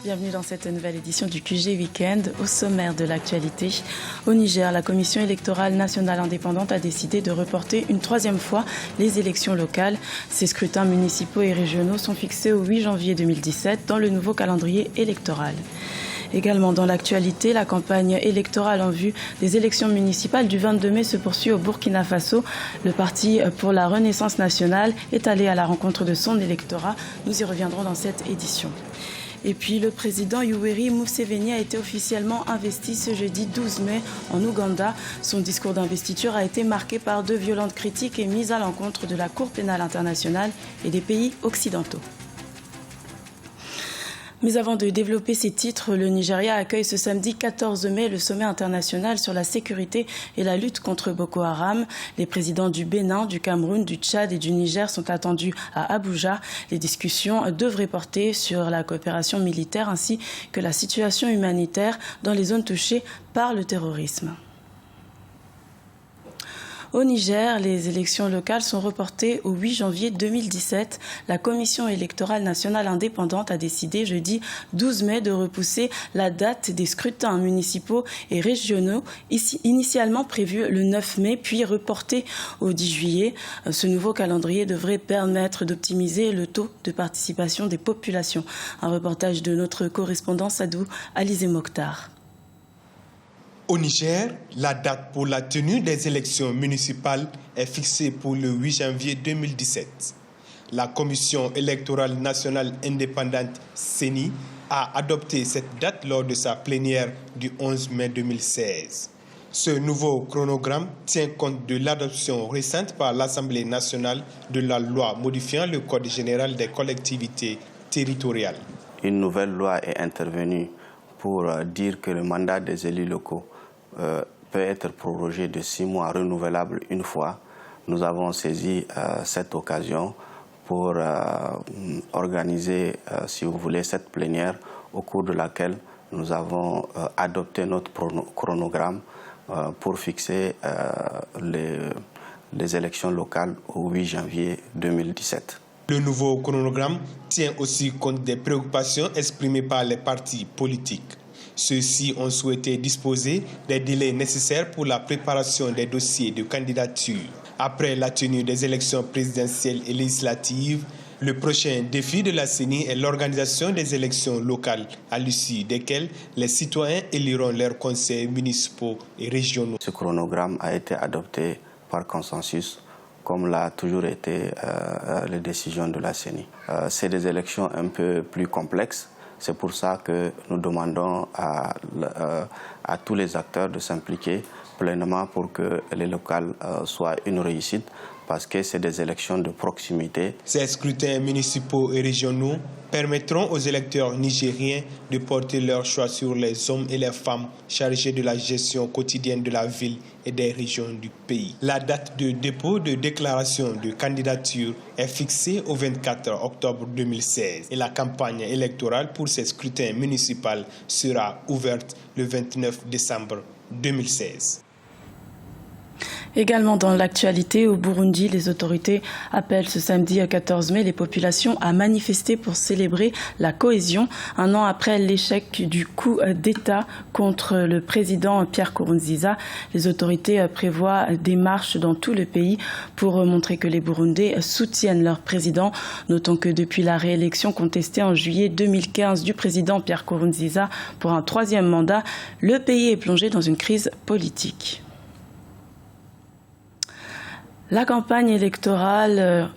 Bienvenue dans cette nouvelle édition du QG Weekend. Au sommaire de l'actualité, au Niger, la Commission électorale nationale indépendante a décidé de reporter une troisième fois les élections locales. Ces scrutins municipaux et régionaux sont fixés au 8 janvier 2017 dans le nouveau calendrier électoral. Également dans l'actualité, la campagne électorale en vue des élections municipales du 22 mai se poursuit au Burkina Faso. Le Parti pour la Renaissance nationale est allé à la rencontre de son électorat. Nous y reviendrons dans cette édition. Et puis, le président Yoweri Museveni a été officiellement investi ce jeudi 12 mai en Ouganda. Son discours d'investiture a été marqué par de violentes critiques et mises à l'encontre de la Cour pénale internationale et des pays occidentaux. Mais avant de développer ces titres, le Nigeria accueille ce samedi 14 mai le sommet international sur la sécurité et la lutte contre Boko Haram. Les présidents du Bénin, du Cameroun, du Tchad et du Niger sont attendus à Abuja. Les discussions devraient porter sur la coopération militaire ainsi que la situation humanitaire dans les zones touchées par le terrorisme. Au Niger, les élections locales sont reportées au 8 janvier 2017. La Commission électorale nationale indépendante a décidé jeudi 12 mai de repousser la date des scrutins municipaux et régionaux, initialement prévue le 9 mai, puis reportée au 10 juillet. Ce nouveau calendrier devrait permettre d'optimiser le taux de participation des populations. Un reportage de notre correspondant Sadou Alizé Mokhtar. Au Niger, la date pour la tenue des élections municipales est fixée pour le 8 janvier 2017. La Commission électorale nationale indépendante CENI a adopté cette date lors de sa plénière du 11 mai 2016. Ce nouveau chronogramme tient compte de l'adoption récente par l'Assemblée nationale de la loi modifiant le Code général des collectivités territoriales. Une nouvelle loi est intervenue pour dire que le mandat des élus locaux peut être prorogé de 6 mois, renouvelable une fois. Nous avons saisi cette occasion pour organiser, si vous voulez, cette plénière au cours de laquelle nous avons adopté notre chronogramme pour fixer les élections locales au 8 janvier 2017. Le nouveau chronogramme tient aussi compte des préoccupations exprimées par les partis politiques. Ceux-ci ont souhaité disposer des délais nécessaires pour la préparation des dossiers de candidature. Après la tenue des élections présidentielles et législatives, le prochain défi de la CENI est l'organisation des élections locales, à l'issue desquelles les citoyens éliront leurs conseils municipaux et régionaux. Ce chronogramme a été adopté par consensus, comme l'a toujours été les décisions de la CENI. C'est des élections un peu plus complexes. C'est pour ça que nous demandons à tous les acteurs de s'impliquer pleinement pour que les locales soient une réussite, parce que c'est des élections de proximité. Ces scrutins municipaux et régionaux permettront aux électeurs nigériens de porter leur choix sur les hommes et les femmes chargés de la gestion quotidienne de la ville et des régions du pays. La date de dépôt de déclaration de candidature est fixée au 24 octobre 2016 et la campagne électorale pour ces scrutins municipaux sera ouverte le 29 décembre 2016. Également dans l'actualité, au Burundi, les autorités appellent ce samedi 14 mai les populations à manifester pour célébrer la cohésion. Un an après l'échec du coup d'État contre le président Pierre Nkurunziza, les autorités prévoient des marches dans tout le pays pour montrer que les Burundais soutiennent leur président. Notons que depuis la réélection contestée en juillet 2015 du président Pierre Nkurunziza pour un 3e mandat, le pays est plongé dans une crise politique. La campagne électorale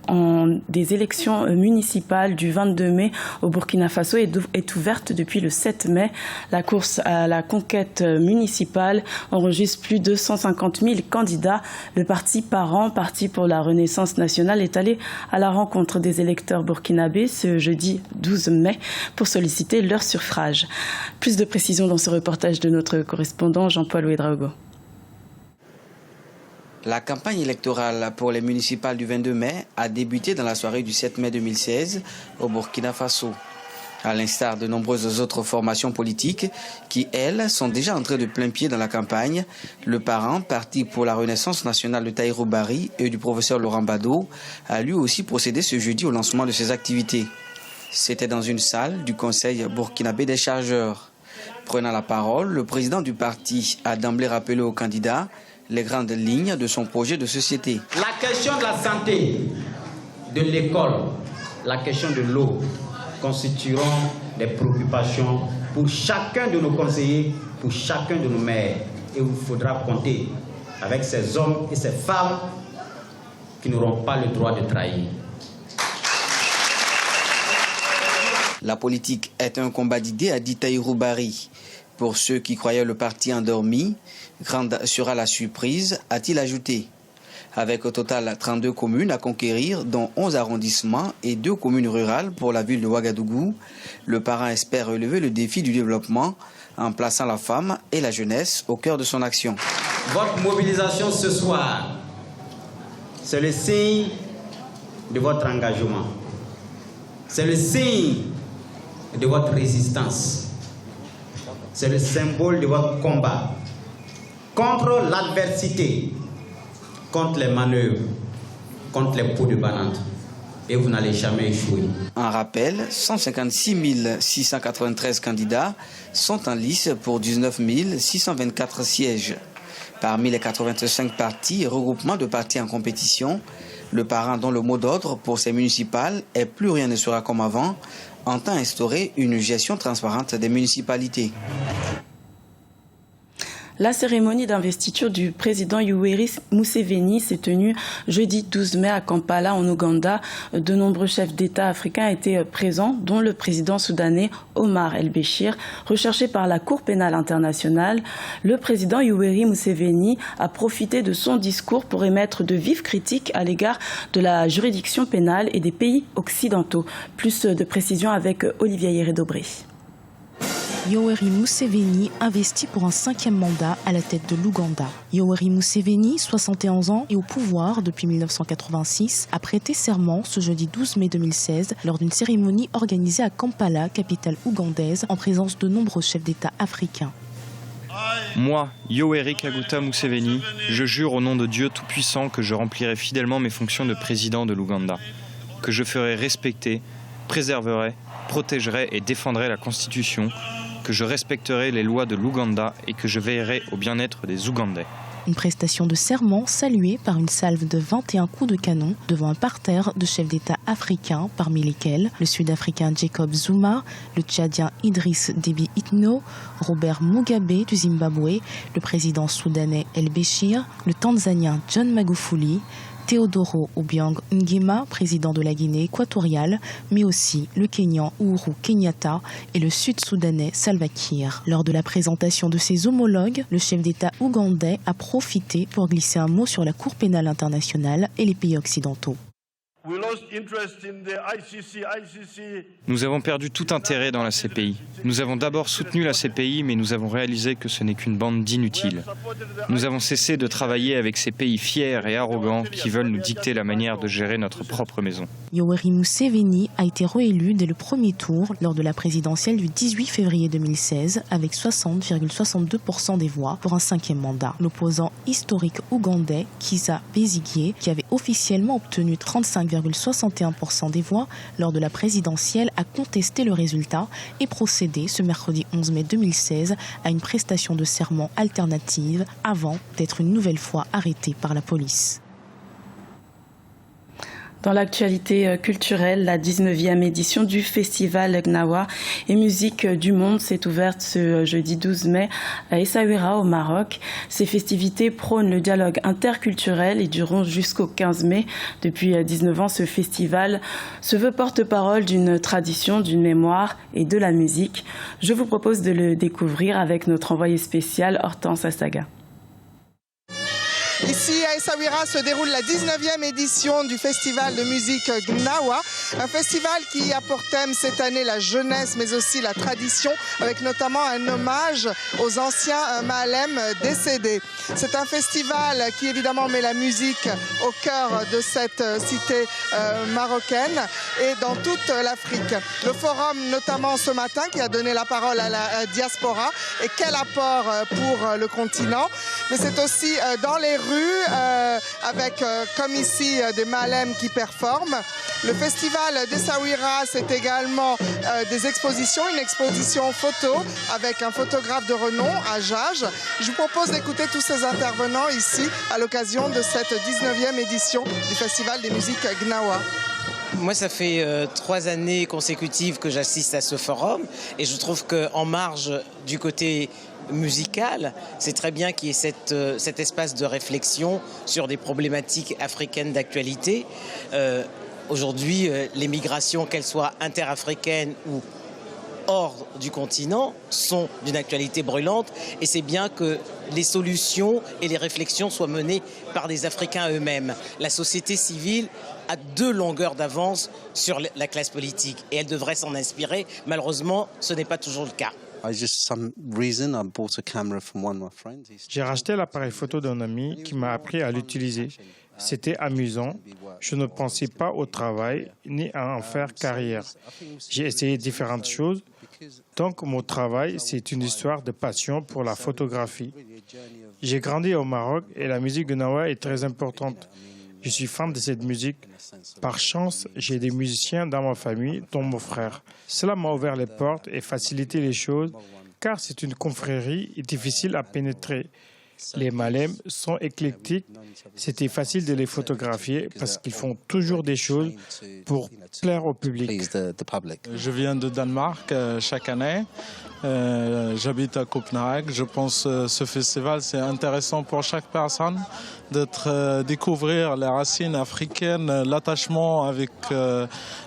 des élections municipales du 22 mai au Burkina Faso est ouverte depuis le 7 mai. La course à la conquête municipale enregistre plus de 150 000 candidats. Le parti Parti pour la Renaissance nationale, est allé à la rencontre des électeurs burkinabés ce jeudi 12 mai pour solliciter leur suffrage. Plus de précisions dans ce reportage de notre correspondant Jean-Paul Ouedraogo. La campagne électorale pour les municipales du 22 mai a débuté dans la soirée du 7 mai 2016 au Burkina Faso. À l'instar de nombreuses autres formations politiques qui, elles, sont déjà entrées de plein pied dans la campagne, le Parti pour la Renaissance nationale de Tahirou Barry et du professeur Laurent Bado a lui aussi procédé ce jeudi au lancement de ses activités. C'était dans une salle du Conseil burkinabé des chargeurs. Prenant la parole, le président du parti a d'emblée rappelé aux candidats les grandes lignes de son projet de société. La question de la santé, de l'école, la question de l'eau constitueront des préoccupations pour chacun de nos conseillers, pour chacun de nos maires. Et il faudra compter avec ces hommes et ces femmes qui n'auront pas le droit de trahir. La politique est un combat d'idées, a dit Tahirou Bari. Pour ceux qui croyaient le parti endormi, grande sera la surprise, a-t-il ajouté. Avec au total 32 communes à conquérir, dont 11 arrondissements et 2 communes rurales pour la ville de Ouagadougou, le parrain espère relever le défi du développement en plaçant la femme et la jeunesse au cœur de son action. Votre mobilisation ce soir, c'est le signe de votre engagement. C'est le signe de votre résistance. C'est le symbole de votre combat contre l'adversité, contre les manœuvres, contre les pots de banane. Et vous n'allez jamais échouer. En rappel, 156 693 candidats sont en lice pour 19 624 sièges. Parmi les 85 partis et regroupements de partis en compétition, le parrain dont le mot d'ordre pour ces municipales est « Plus rien ne sera comme avant » entend instaurer une gestion transparente des municipalités. La cérémonie d'investiture du président Yoweri Museveni s'est tenue jeudi 12 mai à Kampala, en Ouganda. De nombreux chefs d'État africains étaient présents, dont le président soudanais Omar el-Béchir, recherché par la Cour pénale internationale. Le président Yoweri Museveni a profité de son discours pour émettre de vives critiques à l'égard de la juridiction pénale et des pays occidentaux. Plus de précisions avec Olivier Yéré-Dobré. Yoweri Museveni investi pour un 5e mandat à la tête de l'Ouganda. Yoweri Museveni, 71 ans et au pouvoir depuis 1986, a prêté serment ce jeudi 12 mai 2016 lors d'une cérémonie organisée à Kampala, capitale ougandaise, en présence de nombreux chefs d'État africains. Moi, Yoweri Kaguta Museveni, je jure au nom de Dieu Tout-Puissant que je remplirai fidèlement mes fonctions de président de l'Ouganda, que je ferai respecter, préserverai, protégerai et défendrai la Constitution, que je respecterai les lois de l'Ouganda et que je veillerai au bien-être des Ougandais. Une prestation de serment saluée par une salve de 21 coups de canon devant un parterre de chefs d'État africains, parmi lesquels le Sud-Africain Jacob Zuma, le Tchadien Idriss Déby Itno, Robert Mugabe du Zimbabwe, le président soudanais El-Béchir, le Tanzanien John Magufuli, Teodoro Obiang Nguema, président de la Guinée équatoriale, mais aussi le Kenyan Uhuru Kenyatta et le Sud-Soudanais Salva Kiir. Lors de la présentation de ses homologues, le chef d'État ougandais a profité pour glisser un mot sur la Cour pénale internationale et les pays occidentaux. Nous avons perdu tout intérêt dans la CPI. Nous avons d'abord soutenu la CPI, mais nous avons réalisé que ce n'est qu'une bande d'inutiles. Nous avons cessé de travailler avec ces pays fiers et arrogants qui veulent nous dicter la manière de gérer notre propre maison. Yoweri Museveni a été réélu dès le premier tour lors de la présidentielle du 18 février 2016 avec 60,62% des voix pour un 5e mandat. L'opposant historique ougandais Kizza Besigye, qui avait officiellement obtenu 35,61% des voix lors de la présidentielle, a contesté le résultat et procédé ce mercredi 11 mai 2016 à une prestation de serment alternative avant d'être une nouvelle fois arrêté par la police. Dans l'actualité culturelle, la 19e édition du festival Gnawa et musique du monde s'est ouverte ce jeudi 12 mai à Essaouira au Maroc. Ces festivités prônent le dialogue interculturel et dureront jusqu'au 15 mai. Depuis 19 ans, ce festival se veut porte-parole d'une tradition, d'une mémoire et de la musique. Je vous propose de le découvrir avec notre envoyé spécial Hortense Asaga. Ici à Essaouira se déroule la 19e édition du festival de musique Gnawa, un festival qui a pour thème cette année la jeunesse mais aussi la tradition, avec notamment un hommage aux anciens Mahalem décédés. C'est un festival qui évidemment met la musique au cœur de cette cité marocaine et dans toute l'Afrique. Le forum notamment ce matin qui a donné la parole à la diaspora et quel apport pour le continent, mais c'est aussi dans les rues rue avec, comme ici, des malèmes qui performent. Le festival d'Essaouira, c'est également des expositions, une exposition photo avec un photographe de renom, Ajaj. Je vous propose d'écouter tous ces intervenants ici à l'occasion de cette 19e édition du Festival des musiques Gnawa. Moi, ça fait 3 années consécutives que j'assiste à ce forum et je trouve qu'en marge du côté musical, c'est très bien qu'il y ait cet espace de réflexion sur des problématiques africaines d'actualité. Aujourd'hui, les migrations, qu'elles soient interafricaines ou hors du continent, sont d'une actualité brûlante et c'est bien que les solutions et les réflexions soient menées par des Africains eux-mêmes. La société civile a 2 longueurs d'avance sur la classe politique et elle devrait s'en inspirer. Malheureusement, ce n'est pas toujours le cas. J'ai racheté l'appareil photo d'un ami qui m'a appris à l'utiliser. C'était amusant. Je ne pensais pas au travail ni à en faire carrière. J'ai essayé différentes choses. Donc, mon travail, c'est une histoire de passion pour la photographie. J'ai grandi au Maroc et la musique gnawa est très importante. Je suis fan de cette musique. Par chance, j'ai des musiciens dans ma famille, dont mon frère. Cela m'a ouvert les portes et facilité les choses, car c'est une confrérie difficile à pénétrer. Les malèmes sont éclectiques. C'était facile de les photographier parce qu'ils font toujours des choses pour plaire au public. Je viens de Danemark chaque année. J'habite à Copenhague. Je pense que ce festival, c'est intéressant pour chaque personne découvrir les racines africaines, l'attachement avec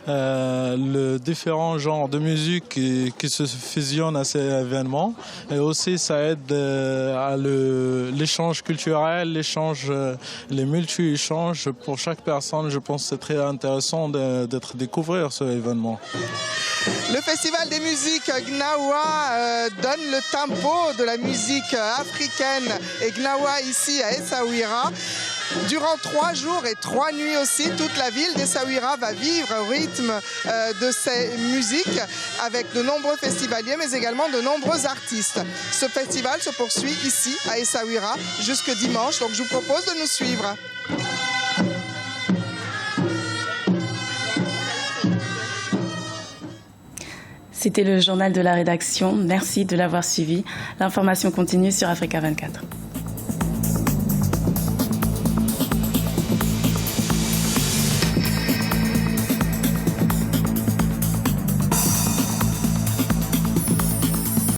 les différents genres de musique qui se fusionnent à ces événements. Et aussi, ça aide à l'échange culturel, les multi-échanges. Pour chaque personne, je pense que c'est très intéressant de découvrir ce événement. Le Festival des musiques Gnawa donne le tempo de la musique africaine et Gnawa ici à Essaouira. Durant 3 jours et 3 nuits aussi, toute la ville d'Essaouira va vivre au rythme de ces musiques avec de nombreux festivaliers mais également de nombreux artistes. Ce festival se poursuit ici à Essaouira jusque dimanche, donc je vous propose de nous suivre. C'était le journal de la rédaction. Merci de l'avoir suivi. L'information continue sur Africa 24.